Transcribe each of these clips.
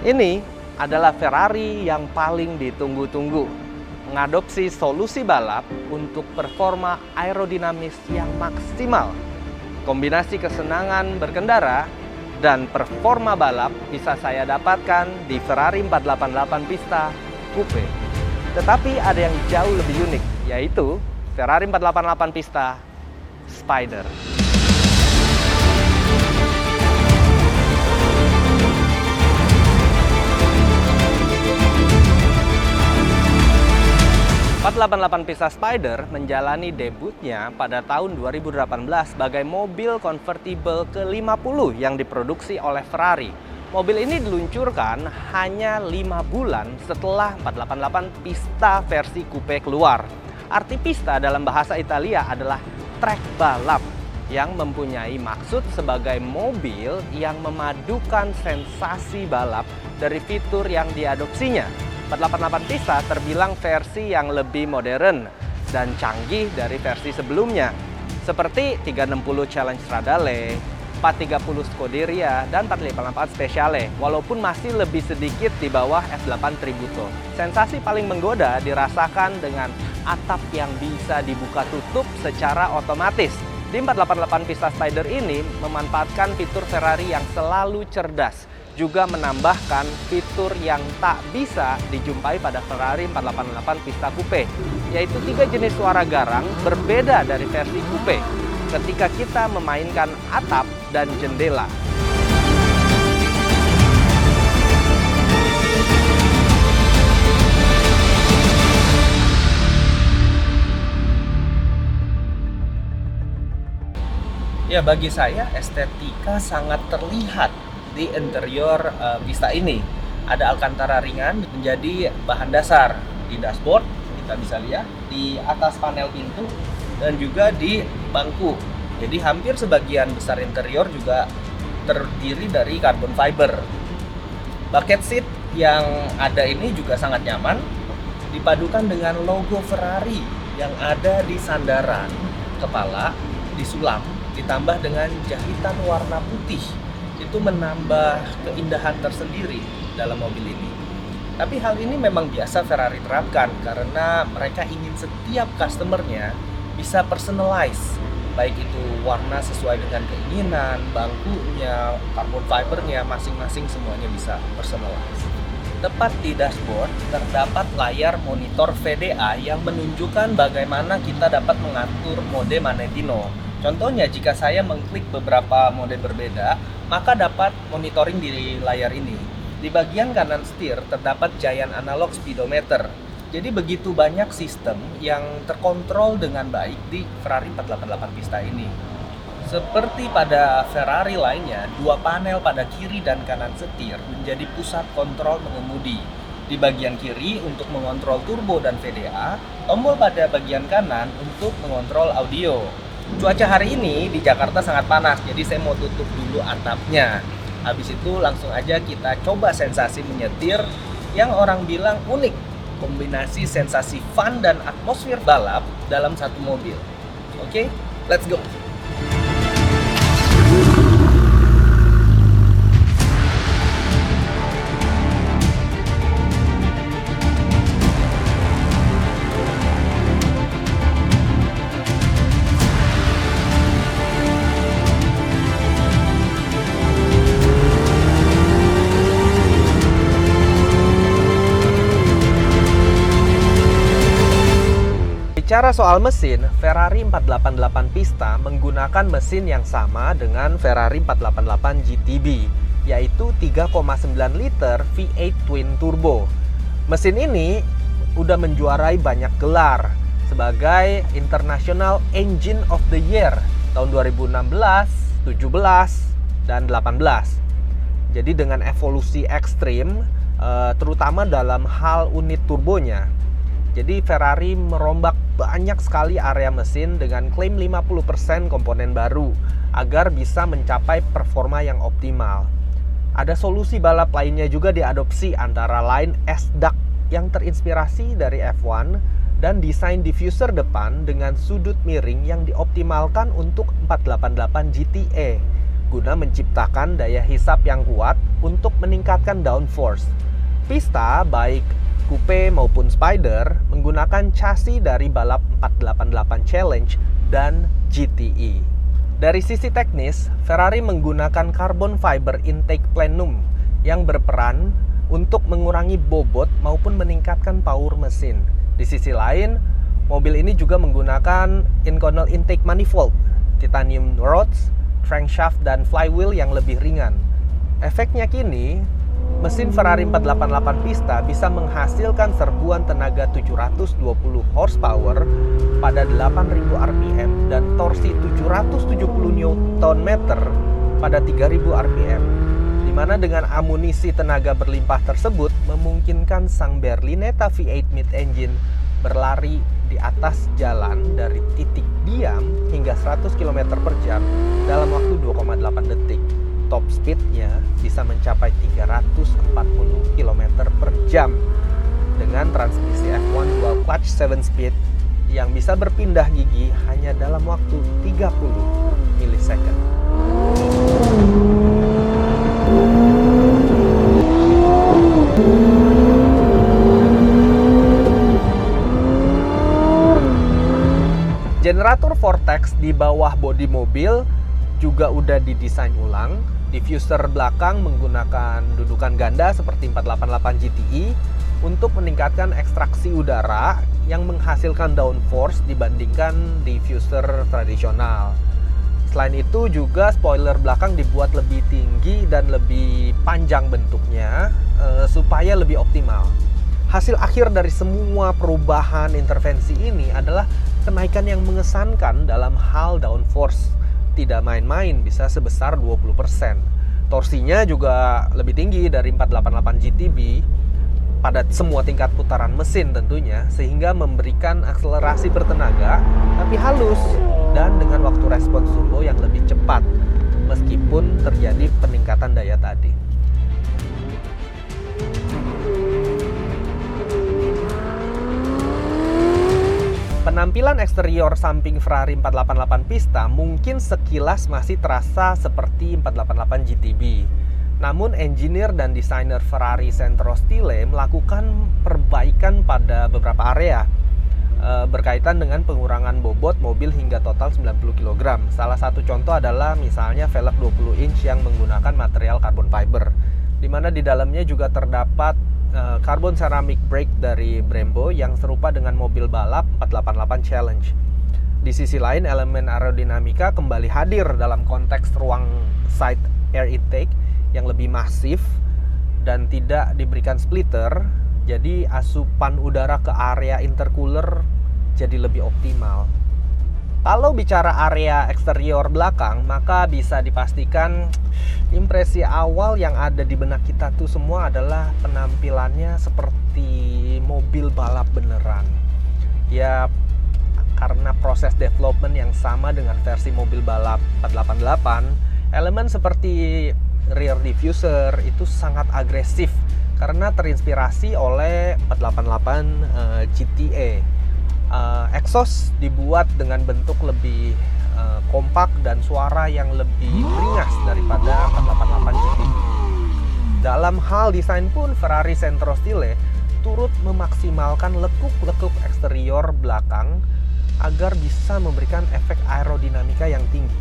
Ini adalah Ferrari yang paling ditunggu-tunggu, mengadopsi solusi balap untuk performa aerodinamis yang maksimal. Kombinasi kesenangan berkendara dan performa balap bisa saya dapatkan di Ferrari 488 Pista Coupe. Tetapi ada yang jauh lebih unik, yaitu Ferrari 488 Pista Spider. .488 Pista Spider menjalani debutnya pada tahun 2018 sebagai mobil convertible ke-50 yang diproduksi oleh Ferrari. Mobil ini diluncurkan hanya 5 bulan setelah 488 Pista versi coupe keluar. Arti pista dalam bahasa Italia adalah trek balap yang mempunyai maksud sebagai mobil yang memadukan sensasi balap dari fitur yang diadopsinya. 488 Pista terbilang versi yang lebih modern dan canggih dari versi sebelumnya, seperti 360 Challenge Stradale, 430 Scuderia, dan 458 Speciale, walaupun masih lebih sedikit di bawah F8 Tributo. Sensasi paling menggoda dirasakan dengan atap yang bisa dibuka tutup secara otomatis. Di 488 Pista Spider ini memanfaatkan fitur Ferrari yang selalu cerdas, juga menambahkan fitur yang tak bisa dijumpai pada Ferrari 488 Pista Coupe, yaitu 3 jenis suara garang berbeda dari versi coupe ketika kita memainkan atap dan jendela. Ya, bagi saya estetika sangat terlihat di interior Pista ini. Ada Alcantara ringan menjadi bahan dasar di dashboard, kita bisa lihat di atas panel pintu dan juga di bangku. Jadi hampir sebagian besar interior juga terdiri dari carbon fiber. Bucket seat yang ada ini juga sangat nyaman, dipadukan dengan logo Ferrari yang ada di sandaran kepala, di sulam, ditambah dengan jahitan warna putih. Itu menambah keindahan tersendiri dalam mobil ini. Tapi hal ini memang biasa Ferrari terapkan karena mereka ingin setiap customernya bisa personalize, baik itu warna sesuai dengan keinginan, bangkunya, carbon fibernya, masing-masing semuanya bisa personalize. Tepat di dashboard terdapat layar monitor VDA yang menunjukkan bagaimana kita dapat mengatur mode Manettino. Contohnya, jika saya mengklik beberapa mode berbeda, maka dapat monitoring di layar ini. Di bagian kanan setir terdapat giant analog speedometer. Jadi begitu banyak sistem yang terkontrol dengan baik di Ferrari 488 Pista ini. Seperti pada Ferrari lainnya, 2 panel pada kiri dan kanan setir menjadi pusat kontrol pengemudi. Di bagian kiri untuk mengontrol turbo dan VDA, tombol pada bagian kanan untuk mengontrol audio. Cuaca hari ini di Jakarta sangat panas, jadi saya mau tutup dulu atapnya. Habis itu langsung aja kita coba sensasi menyetir yang orang bilang unik. Kombinasi sensasi fun dan atmosfer balap dalam satu mobil. Oke, let's go! Bicara soal mesin, Ferrari 488 Pista menggunakan mesin yang sama dengan Ferrari 488 GTB, yaitu 3,9 liter V8 Twin Turbo. Mesin ini udah menjuarai banyak gelar sebagai International Engine of the Year tahun 2016, 17, dan 18. Jadi dengan evolusi ekstrim, terutama dalam hal unit turbonya. Jadi Ferrari merombak banyak sekali area mesin dengan klaim 50% komponen baru agar bisa mencapai performa yang optimal. Ada solusi balap lainnya juga diadopsi, antara lain S-Duct yang terinspirasi dari F1 dan desain diffuser depan dengan sudut miring yang dioptimalkan untuk 488 GTE. guna menciptakan daya hisap yang kuat untuk meningkatkan downforce. Pista baik Coupe maupun Spider menggunakan chassis dari balap 488 Challenge dan GTE. Dari sisi teknis, Ferrari menggunakan carbon fiber intake plenum yang berperan untuk mengurangi bobot maupun meningkatkan power mesin. Di sisi lain, mobil ini juga menggunakan Inconel intake manifold, titanium rods, crankshaft, dan flywheel yang lebih ringan. Efeknya kini, mesin Ferrari 488 Pista bisa menghasilkan serbuan tenaga 720 horsepower pada 8.000 rpm dan torsi 770 Nm pada 3.000 rpm, di mana dengan amunisi tenaga berlimpah tersebut memungkinkan sang Berlinetta V8 mid-engine berlari di atas jalan dari titik diam hingga 100 km per jam dalam waktu 2,8 detik. Top speednya bisa mencapai 340 km per jam dengan transmisi F1 dual clutch 7 speed yang bisa berpindah gigi hanya dalam waktu 30 milisecond. Generator vortex di bawah bodi mobil juga udah didesain ulang. Diffuser belakang menggunakan dudukan ganda seperti 488 GTE untuk meningkatkan ekstraksi udara yang menghasilkan downforce dibandingkan diffuser tradisional. Selain itu juga spoiler belakang dibuat lebih tinggi dan lebih panjang bentuknya supaya lebih optimal. Hasil akhir dari semua perubahan intervensi ini adalah kenaikan yang mengesankan dalam hal downforce. Tidak main-main, bisa sebesar 20%. Torsinya juga lebih tinggi dari 488 GTB pada semua tingkat putaran mesin tentunya, sehingga memberikan akselerasi bertenaga tapi halus dan dengan waktu respons turbo yang lebih cepat meskipun terjadi peningkatan daya tadi. Penampilan eksterior samping Ferrari 488 Pista mungkin sekilas masih terasa seperti 488 GTB. Namun engineer dan desainer Ferrari Centro Stile melakukan perbaikan pada beberapa area berkaitan dengan pengurangan bobot mobil hingga total 90 kg. Salah satu contoh adalah misalnya velg 20 inch yang menggunakan material carbon fiber, di mana di dalamnya juga terdapat carbon ceramic brake dari Brembo yang serupa dengan mobil balap 488 Challenge. Di sisi lain, elemen aerodinamika kembali hadir dalam konteks ruang side air intake yang lebih masif dan tidak diberikan splitter, jadi asupan udara ke area intercooler jadi lebih optimal. Kalau bicara area eksterior belakang, maka bisa dipastikan impresi awal yang ada di benak kita tuh semua adalah penampilannya seperti mobil balap beneran. Ya, karena proses development yang sama dengan versi mobil balap 488, elemen seperti rear diffuser itu sangat agresif karena terinspirasi oleh 488 GTA. Exhaust dibuat dengan bentuk lebih kompak dan suara yang lebih beringas daripada 488 GTB. Dalam hal desain pun Ferrari Centro Stile turut memaksimalkan lekuk-lekuk eksterior belakang agar bisa memberikan efek aerodinamika yang tinggi.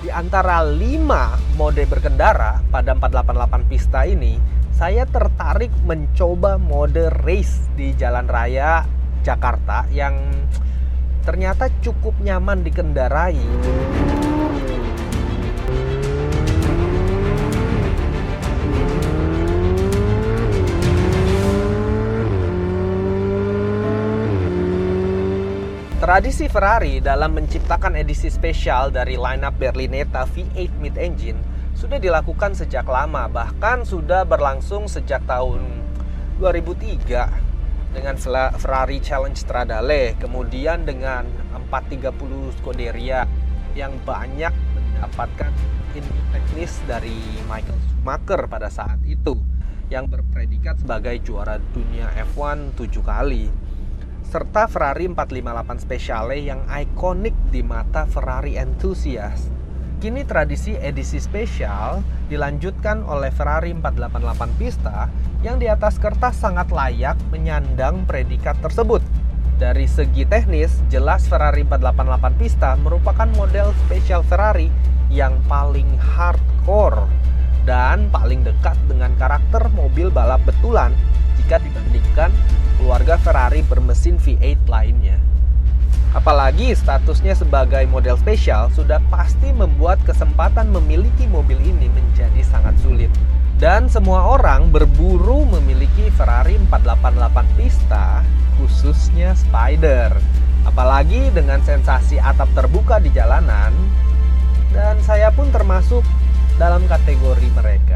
Di antara 5 mode berkendara pada 488 Pista ini, saya tertarik mencoba mode race di jalan raya Jakarta yang ternyata cukup nyaman dikendarai. Tradisi Ferrari dalam menciptakan edisi spesial dari lineup Berlinetta V8 mid-engine sudah dilakukan sejak lama, bahkan sudah berlangsung sejak tahun 2003 dengan Ferrari Challenge Stradale, kemudian dengan 430 Scuderia yang banyak mendapatkan input teknis dari Michael Schumacher pada saat itu yang berpredikat sebagai juara dunia F1 7 kali. serta Ferrari 458 Speciale yang ikonik di mata Ferrari enthusiast. Kini tradisi edisi spesial dilanjutkan oleh Ferrari 488 Pista yang di atas kertas sangat layak menyandang predikat tersebut. Dari segi teknis, jelas Ferrari 488 Pista merupakan model spesial Ferrari yang paling hardcore dan paling dekat dengan karakter mobil balap betulan jika dibandingkan keluarga Ferrari bermesin V8 lainnya. Apalagi statusnya sebagai model spesial sudah pasti membuat kesempatan memiliki mobil ini menjadi sangat sulit. Dan semua orang berburu memiliki Ferrari 488 Pista, khususnya Spider. Apalagi dengan sensasi atap terbuka di jalanan, dan saya pun termasuk dalam kategori mereka.